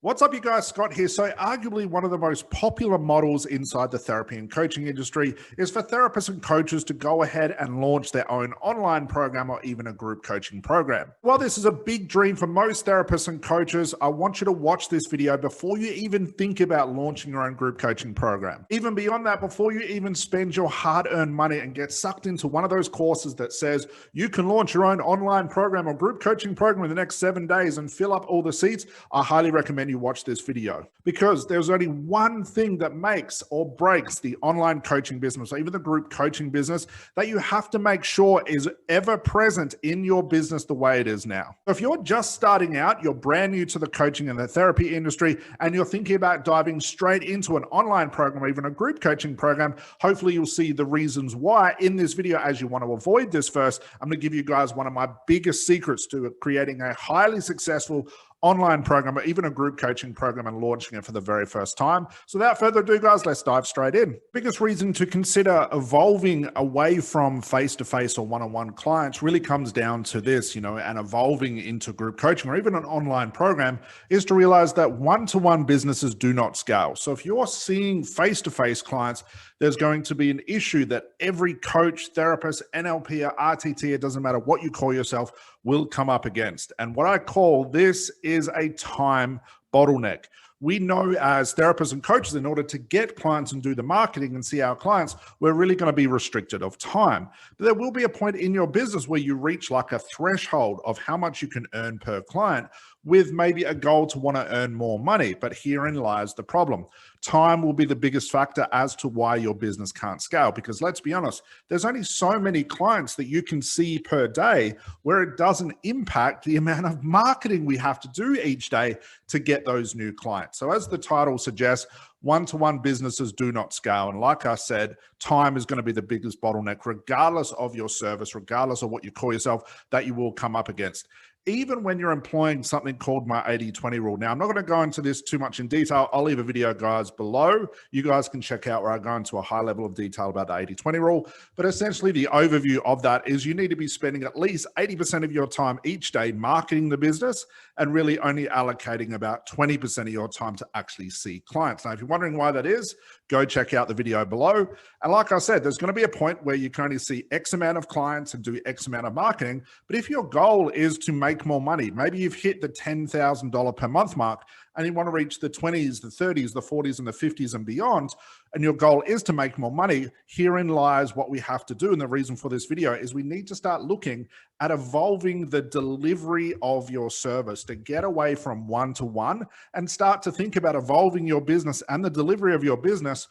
What's up, you guys? Scott here. So arguably one of the most popular models inside the therapy and coaching industry is for therapists and coaches to go ahead and launch their own online program or even a group coaching program. While this is a big dream for most therapists and coaches, I want you to watch this video before you even think about launching your own group coaching program. Even beyond that, before you even spend your hard-earned money and get sucked into one of those courses that says you can launch your own online program or group coaching program in the next 7 days and fill up all the seats, I highly recommend you watch this video, because there's only one thing that makes or breaks the online coaching business or even the group coaching business that you have to make sure is ever present in your business the way it is now. If you're just starting out, you're brand new to the coaching and the therapy industry, and you're thinking about diving straight into an online program or even a group coaching program, hopefully you'll see the reasons why in this video. As you want to avoid this first, I'm going to give you guys one of my biggest secrets to creating a highly successful online program or even a group coaching program and launching it for the very first time. So without further ado, guys, let's dive straight in. Biggest reason to consider evolving away from face-to-face or one-on-one clients really comes down to this, and evolving into group coaching or even an online program is to realize that one-to-one businesses do not scale. So if you're seeing face-to-face clients, there's going to be an issue that every coach, therapist, NLP, or RTT, it doesn't matter what you call yourself, will come up against. And what I call this is a time bottleneck. We know as therapists and coaches, in order to get clients and do the marketing and see our clients, we're really going to be restricted of time. But there will be a point in your business where you reach like a threshold of how much you can earn per client, with maybe a goal to want to earn more money. But herein lies the problem. Time will be the biggest factor as to why your business can't scale, because let's be honest, there's only so many clients that you can see per day where it doesn't impact the amount of marketing we have to do each day to get those new clients. So as the title suggests, one-to-one businesses do not scale. And like I said, time is going to be the biggest bottleneck, regardless of your service, regardless of what you call yourself, that you will come up against. Even when you're employing something called my 80-20 rule. Now, I'm not going to go into this too much in detail. I'll leave a video, guys, below. You guys can check out where I go into a high level of detail about the 80-20 rule. But essentially, the overview of that is you need to be spending at least 80% of your time each day marketing the business and really only allocating about 20% of your time to actually see clients. Now, if you're wondering why that is, go check out the video below. And like I said, there's going to be a point where you can only see X amount of clients and do X amount of marketing. But if your goal is to make more money, maybe you've hit the $10,000 per month mark and you want to reach the 20s, the 30s, the 40s, and the 50s and beyond, and your goal is to make more money, herein lies what we have to do. And the reason for this video is we need to start looking at evolving the delivery of your service to get away from one-to-one and start to think about evolving your business and the delivery of your business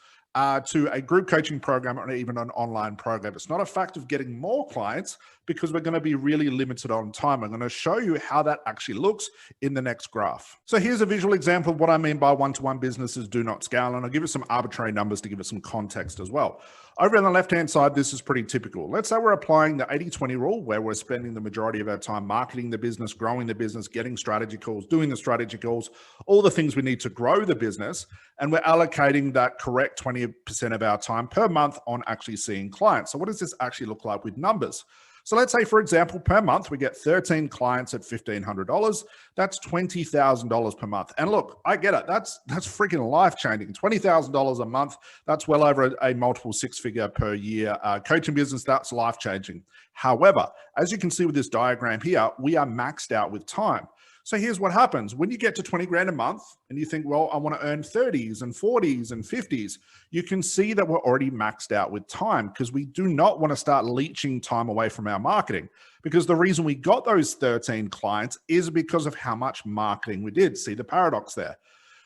to a group coaching program or even an online program. It's not a fact of getting more clients, because we're going to be really limited on time. I'm going to show you how that actually looks in the next graph. So here's a visual example of what I mean by one-to-one businesses do not scale. And I'll give you some arbitrary numbers to give it some context as well. Over on the left-hand side, this is pretty typical. Let's say we're applying the 80-20 rule, where we're spending the majority of our time marketing the business, growing the business, getting strategy calls, doing the strategy calls, all the things we need to grow the business. And we're allocating that correct 20% of our time per month on actually seeing clients. So what does this actually look like with numbers? So let's say, for example, per month, we get 13 clients at $1,500. That's $20,000 per month. And look, I get it. That's freaking life-changing. $20,000 a month. That's well over a multiple six-figure per year coaching business. That's life-changing. However, as you can see with this diagram here, we are maxed out with time. So here's what happens. When you get to 20 grand a month and you think, well, I want to earn 30s and 40s and 50s, you can see that we're already maxed out with time, because we do not want to start leeching time away from our marketing. Because the reason we got those 13 clients is because of how much marketing we did. See the paradox there.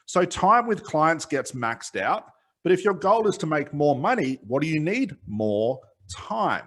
So time with clients gets maxed out. But if your goal is to make more money, what do you need? More time.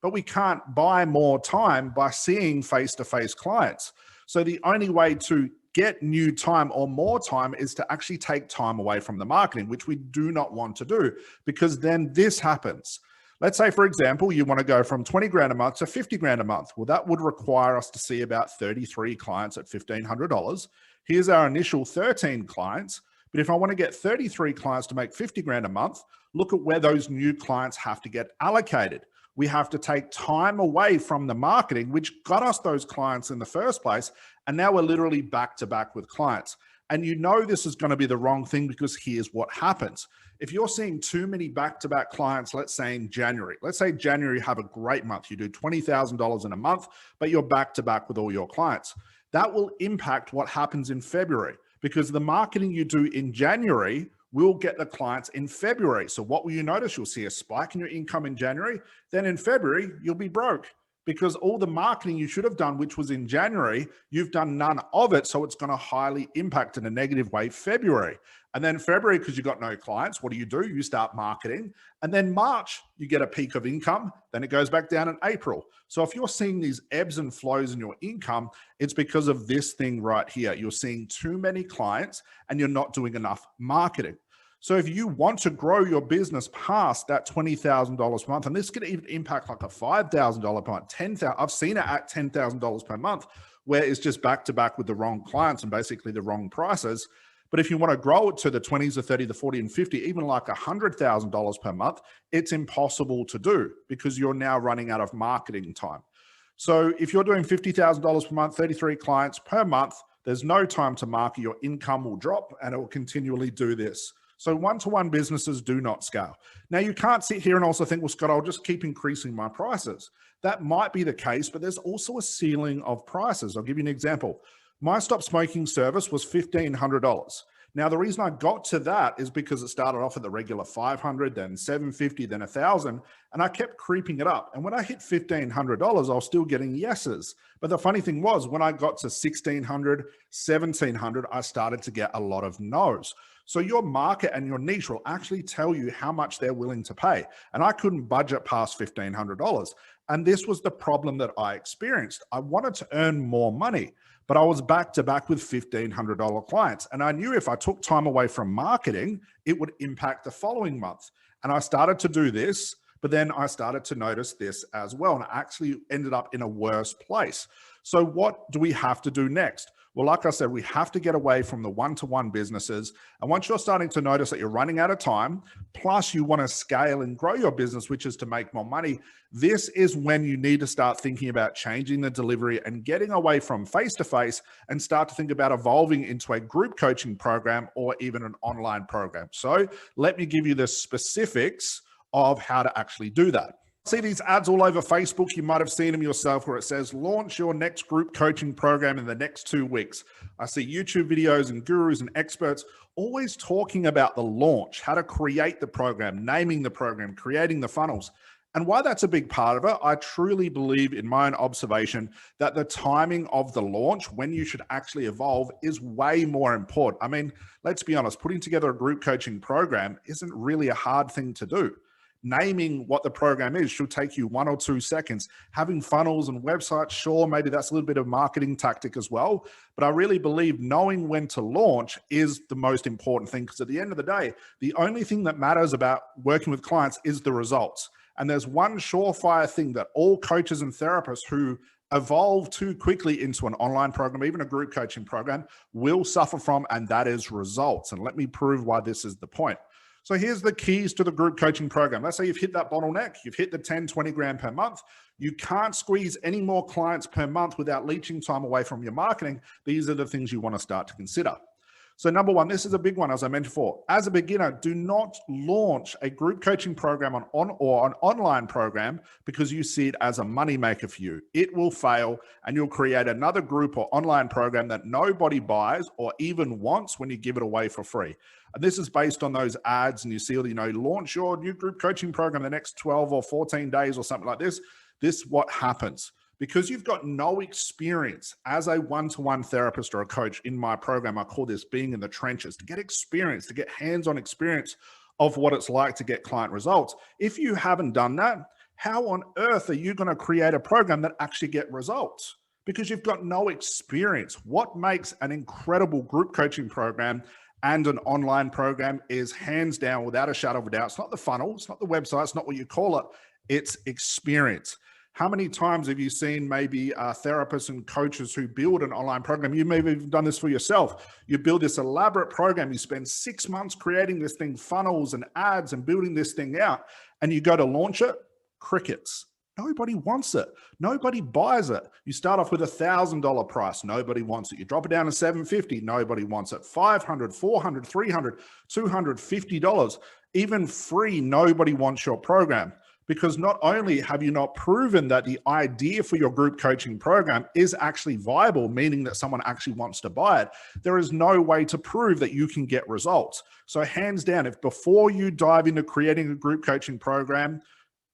But we can't buy more time by seeing face-to-face clients. So the only way to get new time or more time is to actually take time away from the marketing, which we do not want to do, because then this happens. Let's say, for example, you want to go from 20 grand a month to 50 grand a month. Well, that would require us to see about 33 clients at $1,500. Here's our initial 13 clients. But if I want to get 33 clients to make 50 grand a month, look at where those new clients have to get allocated. We have to take time away from the marketing, which got us those clients in the first place. And now we're literally back to back with clients. And you know this is going to be the wrong thing, because here's what happens. If you're seeing too many back-to-back clients, let's say in January, let's say January, you have a great month, you do $20,000 in a month, but you're back-to-back with all your clients. That will impact what happens in February, because the marketing you do in January will get the clients in February. So what will you notice? You'll see a spike in your income in January. Then in February, you'll be broke, because all the marketing you should have done, which was in January, you've done none of it. So it's going to highly impact in a negative way February. And then February, because you've got no clients, what do? You start marketing. And then March, you get a peak of income. Then it goes back down in April. So if you're seeing these ebbs and flows in your income, it's because of this thing right here. You're seeing too many clients and you're not doing enough marketing. So if you want to grow your business past that $20,000 per month, and this could even impact like a $5,000 per month, $10,000, I've seen it at $10,000 per month, where it's just back to back with the wrong clients and basically the wrong prices. But if you want to grow it to the 20s, the 30, the 40, and 50, even like $100,000 per month, it's impossible to do, because you're now running out of marketing time. So if you're doing $50,000 per month, 33 clients per month, there's no time to market. Your income will drop, and it will continually do this. So one-to-one businesses do not scale. Now, you can't sit here and also think, well, Scott, I'll just keep increasing my prices. That might be the case, but there's also a ceiling of prices. I'll give you an example. My stop smoking service was $1,500. Now, the reason I got to that is because it started off at the regular $500, then $750, then $1,000, and I kept creeping it up. And when I hit $1,500, I was still getting yeses. But the funny thing was, when I got to $1,600, $1,700, I started to get a lot of no's. So your market and your niche will actually tell you how much they're willing to pay. And I couldn't budget past $1,500. And this was the problem that I experienced. I wanted to earn more money, but I was back to back with $1,500 clients. And I knew if I took time away from marketing, it would impact the following month. And I started to do this, but then I started to notice this as well. And I actually ended up in a worse place. So what do we have to do next? Well, like I said, we have to get away from the one-to-one businesses. And once you're starting to notice that you're running out of time, plus you want to scale and grow your business, which is to make more money, this is when you need to start thinking about changing the delivery and getting away from face-to-face and start to think about evolving into a group coaching program or even an online program. So let me give you the specifics of how to actually do that. See these ads all over Facebook. You might have seen them yourself, where it says, launch your next group coaching program in the next 2 weeks. I see YouTube videos and gurus and experts always talking about the launch, how to create the program, naming the program, creating the funnels. And why that's a big part of it, I truly believe, in my own observation, that the timing of the launch, when you should actually evolve, is way more important. I mean, let's be honest, putting together a group coaching program isn't really a hard thing to do. Naming what the program is should take you 1 or 2 seconds. Having funnels and websites, sure, maybe that's a little bit of marketing tactic as well. But I really believe knowing when to launch is the most important thing, because at the end of the day, the only thing that matters about working with clients is the results. And there's one surefire thing that all coaches and therapists who evolve too quickly into an online program, even a group coaching program, will suffer from, and that is results. And let me prove why this is the point. So here's the keys to the group coaching program. Let's say you've hit that bottleneck, you've hit the 10, 20 grand per month. You can't squeeze any more clients per month without leeching time away from your marketing. These are the things you want to start to consider. So number one, this is a big one, as I mentioned before. As a beginner, do not launch a group coaching program or an online program because you see it as a moneymaker for you. It will fail, and you'll create another group or online program that nobody buys or even wants when you give it away for free. And this is based on those ads, and you see, launch your new group coaching program in the next 12 or 14 days or something like this. This is what happens. Because you've got no experience as a one-to-one therapist or a coach in my program, I call this being in the trenches, to get experience, to get hands-on experience of what it's like to get client results. If you haven't done that, how on earth are you going to create a program that actually get results? Because you've got no experience. What makes an incredible group coaching program and an online program is, hands down, without a shadow of a doubt, it's not the funnel, it's not the website, it's not what you call it, it's experience. How many times have you seen maybe therapists and coaches who build an online program? You may have done this for yourself. You build this elaborate program. You spend 6 months creating this thing, funnels and ads and building this thing out. And you go to launch it, crickets. Nobody wants it. Nobody buys it. You start off with $1,000 price. Nobody wants it. You drop it down to $750. Nobody wants it. $500, $400, $300, $250. Even free, nobody wants your program, because not only have you not proven that the idea for your group coaching program is actually viable, meaning that someone actually wants to buy it, there is no way to prove that you can get results. So hands down, if before you dive into creating a group coaching program,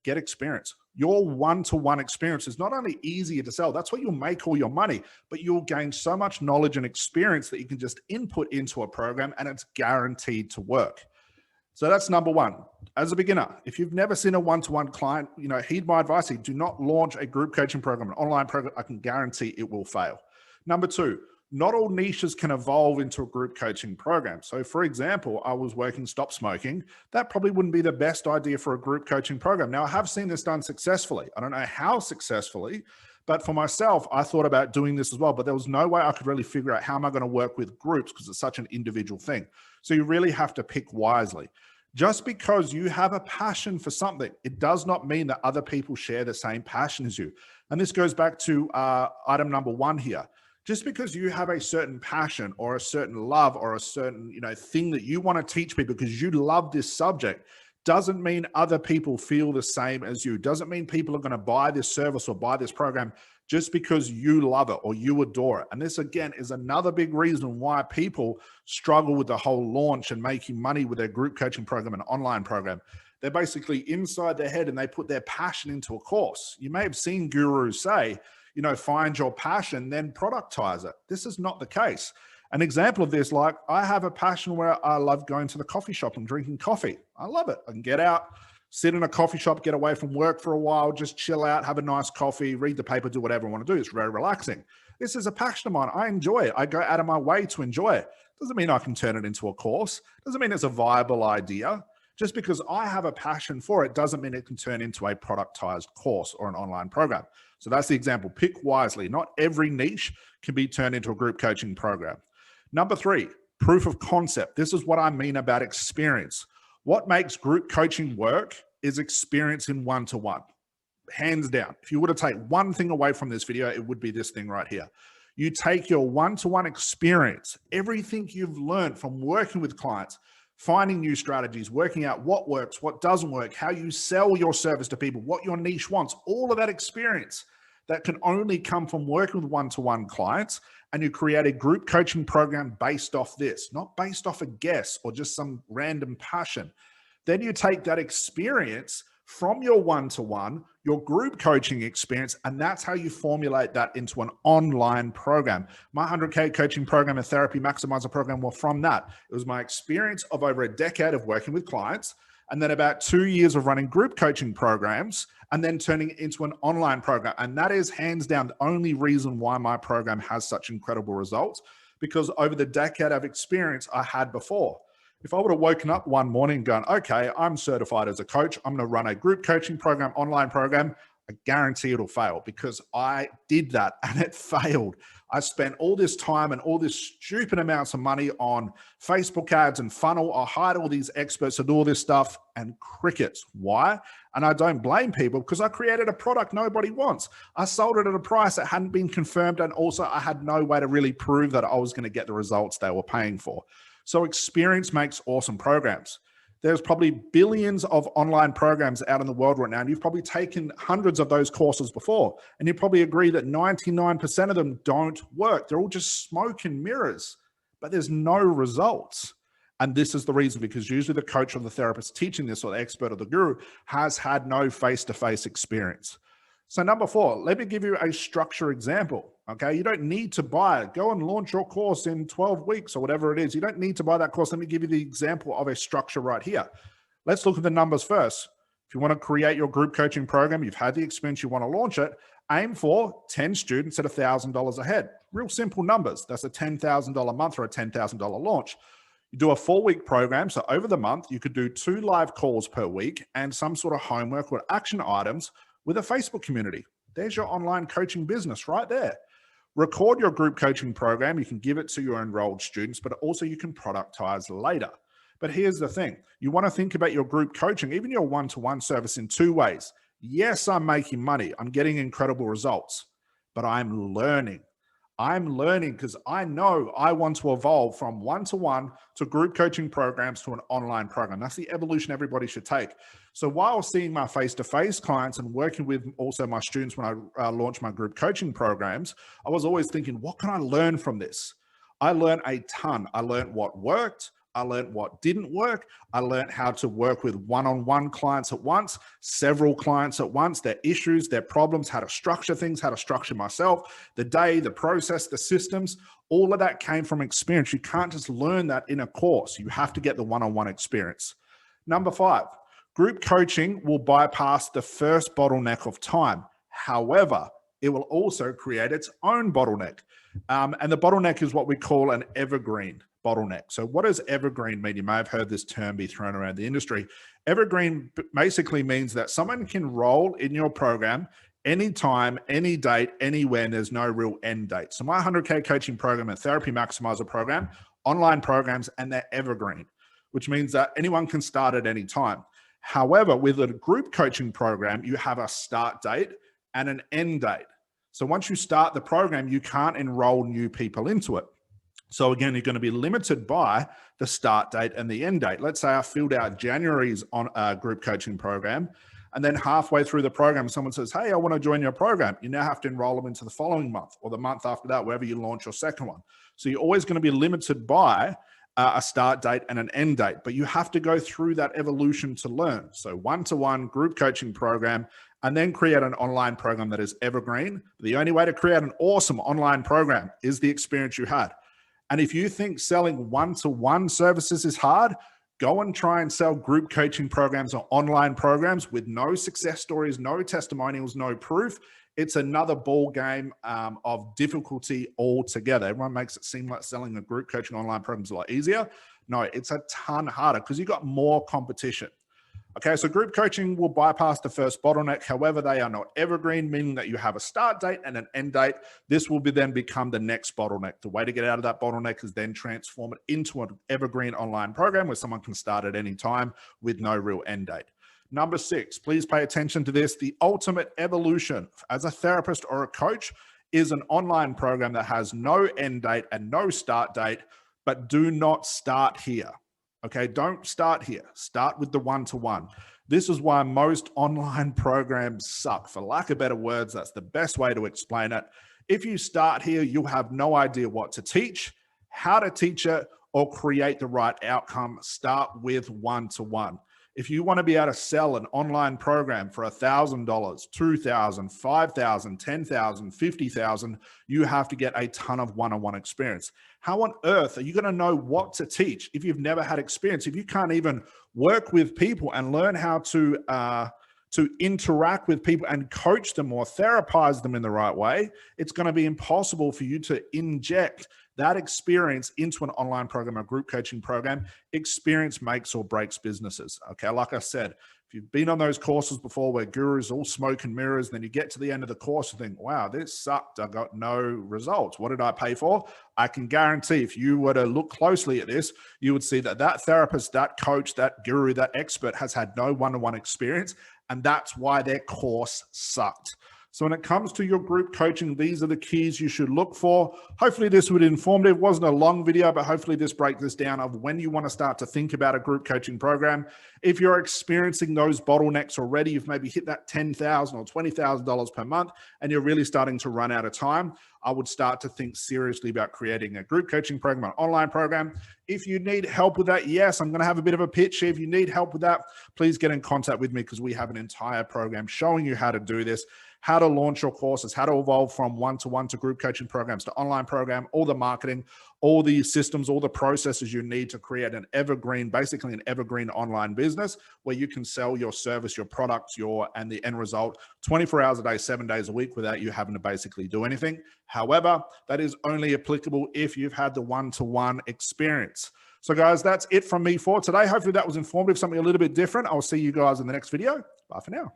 get experience. Your one-to-one experience is not only easier to sell, that's where you'll make all your money, but you'll gain so much knowledge and experience that you can just input into a program and it's guaranteed to work. So that's number one. As a beginner, if you've never seen a one-to-one client, heed my advice here. Do not launch a group coaching program, an online program. I can guarantee it will fail. Number two, not all niches can evolve into a group coaching program. So for example, I was working stop smoking. That probably wouldn't be the best idea for a group coaching program. Now I have seen this done successfully. I don't know how successfully, but for myself, I thought about doing this as well, but there was no way I could really figure out how am I going to work with groups because it's such an individual thing. So you really have to pick wisely. Just because you have a passion for something, it does not mean that other people share the same passion as you. And this goes back to item number one here. Just because you have a certain passion or a certain love or a certain thing that you want to teach people because you love this subject doesn't mean other people feel the same as you. Doesn't mean people are going to buy this service or buy this program just because you love it or you adore it. And this, again, is another big reason why people struggle with the whole launch and making money with their group coaching program and online program. They're basically inside their head and they put their passion into a course. You may have seen gurus say, find your passion, then productize it. This is not the case. An example of this, like I have a passion where I love going to the coffee shop and drinking coffee. I love it. I can get out, sit in a coffee shop, get away from work for a while, just chill out, have a nice coffee, read the paper, do whatever I want to do. It's very relaxing. This is a passion of mine. I enjoy it. I go out of my way to enjoy it. Doesn't mean I can turn it into a course. Doesn't mean it's a viable idea. Just because I have a passion for it doesn't mean it can turn into a productized course or an online program. So that's the example. Pick wisely. Not every niche can be turned into a group coaching program. Number three, proof of concept. This is what I mean about experience. What makes group coaching work is experience in one-to-one. Hands down. If you were to take one thing away from this video, it would be this thing right here. You take your one-to-one experience, everything you've learned from working with clients, finding new strategies, working out what works, what doesn't work, how you sell your service to people, what your niche wants, all of that experience that can only come from working with one-to-one clients, and you create a group coaching program based off this, not based off a guess or just some random passion. Then you take that experience from your one-to-one, your group coaching experience, and that's how you formulate that into an online program. My 100K coaching program and therapy maximizer program were from that. It was my experience of over a decade of working with clients, and then about 2 years of running group coaching programs, and then turning it into an online program. And that is hands down the only reason why my program has such incredible results, because over the decade of experience I had before. If I would have woken up one morning and gone, okay, I'm certified as a coach, I'm going to run a group coaching program, online program, I guarantee it'll fail, because I did that and it failed. I spent all this time and all this stupid amounts of money on Facebook ads and funnel. I hired all these experts to do all this stuff and crickets. Why? And I don't blame people, because I created a product nobody wants. I sold it at a price that hadn't been confirmed, and also I had no way to really prove that I was going to get the results they were paying for. So experience makes awesome programs. There's probably billions of online programs out in the world right now, and you've probably taken hundreds of those courses before, and you probably agree that 99% of them don't work. They're all just smoke and mirrors, but there's no results. And this is the reason, because usually the coach or the therapist teaching this, or the expert or the guru, has had no face-to-face experience. So number four, let me give you a structure example. Okay, you don't need to buy it. Go and launch your course in 12 weeks or whatever it is. You don't need to buy that course. Let me give you the example of a structure right here. Let's look at the numbers first. If you want to create your group coaching program, you've had the experience, you want to launch it, aim for 10 students at $1,000 a head. Real simple numbers. That's a $10,000 month or a $10,000 launch. You do a 4-week program. So over the month, you could do 2 live calls per week and some sort of homework or action items with a Facebook community. There's your online coaching business right there. Record your group coaching program. You can give it to your enrolled students, but also you can productize later. But here's the thing. You want to think about your group coaching, even your one-to-one service, in 2 ways. Yes, I'm making money. I'm getting incredible results, but I'm learning. I'm learning because I know I want to evolve from one-to-one to group coaching programs to an online program. That's the evolution everybody should take. So while seeing my face-to-face clients and working with also my students when I launch my group coaching programs, I was always thinking, what can I learn from this? I learned a ton. I learned what worked. I learned what didn't work. I learned how to work with one-on-one clients at once, several clients at once, their issues, their problems, how to structure things, how to structure myself, the day, the process, the systems. All of that came from experience. You can't just learn that in a course. You have to get the one-on-one experience. Number 5, group coaching will bypass the first bottleneck of time. However, it will also create its own bottleneck. And the bottleneck is what we call an evergreen bottleneck. So what does evergreen mean? You may have heard this term be thrown around the industry. Evergreen basically means that someone can enroll in your program anytime, any date, anywhere, and there's no real end date. So my 100K coaching program and therapy maximizer program, online programs, and they're evergreen, which means that anyone can start at any time. However, with a group coaching program, you have a start date and an end date. So once you start the program, you can't enroll new people into it. So again, you're going to be limited by the start date and the end date. Let's say I filled out January's on a group coaching program, and then halfway through the program, someone says, hey, I want to join your program. You now have to enroll them into the following month or the month after that, wherever you launch your second one. So you're always going to be limited by a start date and an end date, but you have to go through that evolution to learn. So one-to-one group coaching program, and then create an online program that is evergreen. The only way to create an awesome online program is the experience you had. And if you think selling one-to-one services is hard, go and try and sell group coaching programs or online programs with no success stories, no testimonials, no proof. It's another ball game of difficulty altogether. Everyone makes it seem like selling a group coaching online program is a lot easier. No, it's a ton harder because you've got more competition. Okay, so group coaching will bypass the first bottleneck. However, they are not evergreen, meaning that you have a start date and an end date. This will then become the next bottleneck. The way to get out of that bottleneck is then transform it into an evergreen online program where someone can start at any time with no real end date. Number 6, please pay attention to this. The ultimate evolution as a therapist or a coach is an online program that has no end date and no start date, but do not start here. Okay, don't start here. Start with the one-to-one. This is why most online programs suck. For lack of better words, that's the best way to explain it. If you start here, you'll have no idea what to teach, how to teach it, or create the right outcome. Start with one-to-one. If you want to be able to sell an online program for $1,000, $2,000, $5,000, $10,000, $50,000, you have to get a ton of one-on-one experience. How on earth are you going to know what to teach if you've never had experience? If you can't even work with people and learn how to interact with people and coach them or therapize them in the right way, it's going to be impossible for you to inject that experience into an online program, a group coaching program. Experience makes or breaks businesses. Okay, like I said, if you've been on those courses before where gurus all smoke and mirrors, then you get to the end of the course and think, wow, this sucked. I got no results. What did I pay for? I can guarantee if you were to look closely at this, you would see that that therapist, that coach, that guru, that expert has had no one-on-one experience, and that's why their course sucked. So when it comes to your group coaching, these are the keys you should look for. Hopefully this was informative. It wasn't a long video, but hopefully this breaks this down of when you want to start to think about a group coaching program. If you're experiencing those bottlenecks already, you've maybe hit that $10,000 or $20,000 per month, and you're really starting to run out of time, I would start to think seriously about creating a group coaching program, an online program. If you need help with that, yes, I'm going to have a bit of a pitch. If you need help with that, please get in contact with me because we have an entire program showing you how to do this, how to launch your courses, how to evolve from one-to-one to group coaching programs to online program, all the marketing, all the systems, all the processes you need to create an evergreen, basically an evergreen online business where you can sell your service, your products, and the end result 24 hours a day, 7 days a week without you having to basically do anything. However, that is only applicable if you've had the one-to-one experience. So guys, that's it from me for today. Hopefully that was informative, something a little bit different. I'll see you guys in the next video. Bye for now.